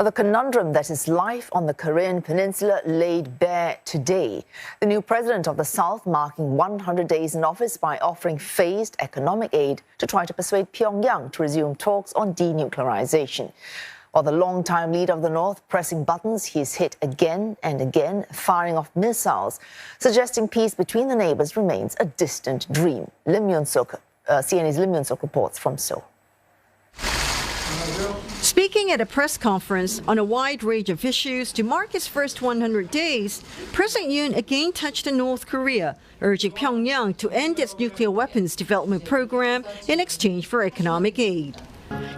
The conundrum that is life on the Korean peninsula laid bare today. The new president of the South marking 100 days in office by offering phased economic aid to try to persuade Pyongyang to resume talks on denuclearization. While the long-time leader of the North pressing buttons, he is hit again and again, firing off missiles, suggesting peace between the neighbours remains a distant dream. CNA's Lim Yoon-suk reports from Seoul. Speaking at a press conference on a wide range of issues to mark his first 100 days, President Yoon again touched on North Korea, urging Pyongyang to end its nuclear weapons development program in exchange for economic aid.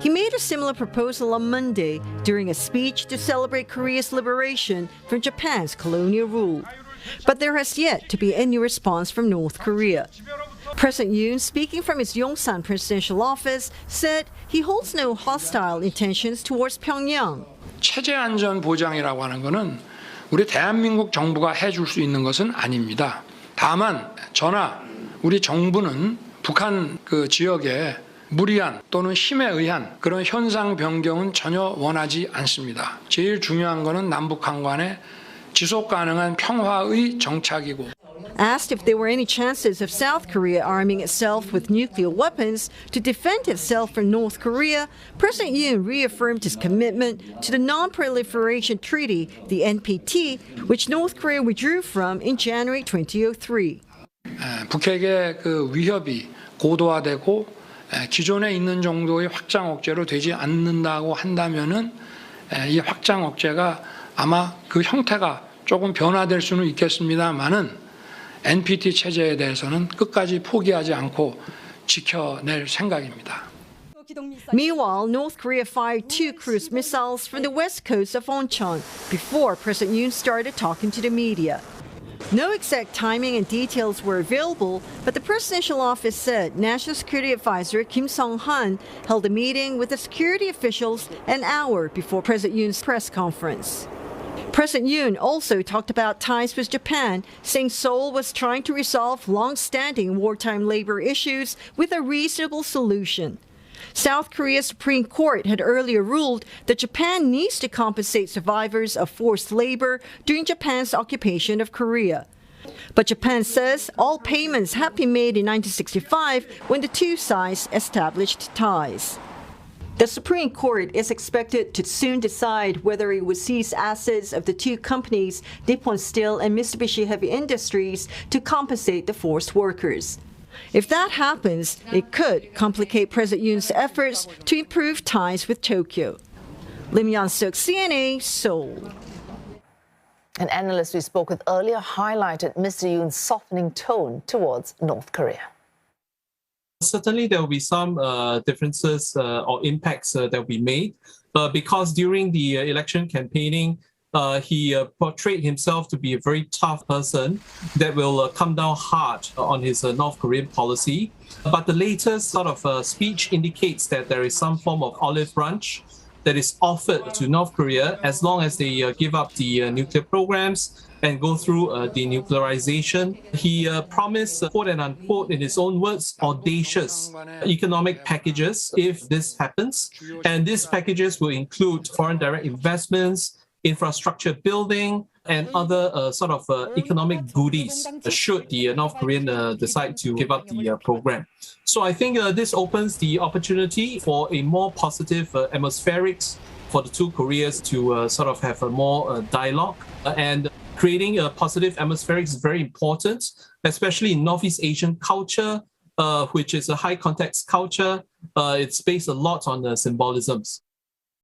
He made a similar proposal on Monday during a speech to celebrate Korea's liberation from Japan's colonial rule. But there has yet to be any response from North Korea. President Yoon, speaking from his Yongsan presidential office, said he holds no hostile intentions towards Pyongyang. 체제 안전 보장이라고 하는 것은 우리 대한민국 정부가 해줄 수 있는 것은 아닙니다. 다만 저나 우리 정부는 북한 그 지역에 무리한 또는 힘에 의한 그런 현상 변경은 전혀 원하지 않습니다. 제일 중요한 것은 남북 간의 지속 가능한 평화의 정착이고. Asked if there were any chances of South Korea arming itself with nuclear weapons to defend itself from North Korea, President Yoon reaffirmed his commitment to the Non-Proliferation Treaty, the NPT, which North Korea withdrew from in January 2003. 북핵의 그 위협이 고도화되고 기존에 있는 정도의 확장 억제로 되지 않는다고 한다면은 이 확장 억제가 아마 그 형태가 조금 변화될 수는 있겠습니다만은 NPT 체제에 대해서는 끝까지 포기하지 않고 지켜낼 생각입니다. Meanwhile, North Korea fired 2 cruise missiles from the west coast of Onchon before President Yoon started talking to the media. No exact timing and details were available, but the presidential office said National Security Advisor Kim Sung-han held a meeting with the security officials an hour before President Yoon's press conference. President Yoon also talked about ties with Japan, saying Seoul was trying to resolve long-standing wartime labor issues with a reasonable solution. South Korea's Supreme Court had earlier ruled that Japan needs to compensate survivors of forced labor during Japan's occupation of Korea. But Japan says all payments have been made in 1965 when the two sides established ties. The Supreme Court is expected to soon decide whether it would seize assets of the two companies, Nippon Steel and Mitsubishi Heavy Industries, to compensate the forced workers. If that happens, it could complicate President Yoon's efforts to improve ties with Tokyo. Lim Yoon-suk, CNA, Seoul. An analyst we spoke with earlier highlighted Mr. Yoon's softening tone towards North Korea. Certainly, there will be some differences or impacts that will be made because during the election campaigning, he portrayed himself to be a very tough person that will come down hard on his North Korean policy. But the latest sort of speech indicates that there is some form of olive branch that is offered to North Korea as long as they give up the nuclear programs and go through denuclearization. He promised, quote and unquote, in his own words, audacious economic packages if this happens. And these packages will include foreign direct investments, infrastructure building, and other sort of economic goodies should the North Korean decide to give up the program. So I think this opens the opportunity for a more positive atmospherics for the two Koreas to sort of have a more dialogue. And creating a positive atmosphere is very important, especially in Northeast Asian culture, which is a high context culture. It's based a lot on the symbolisms.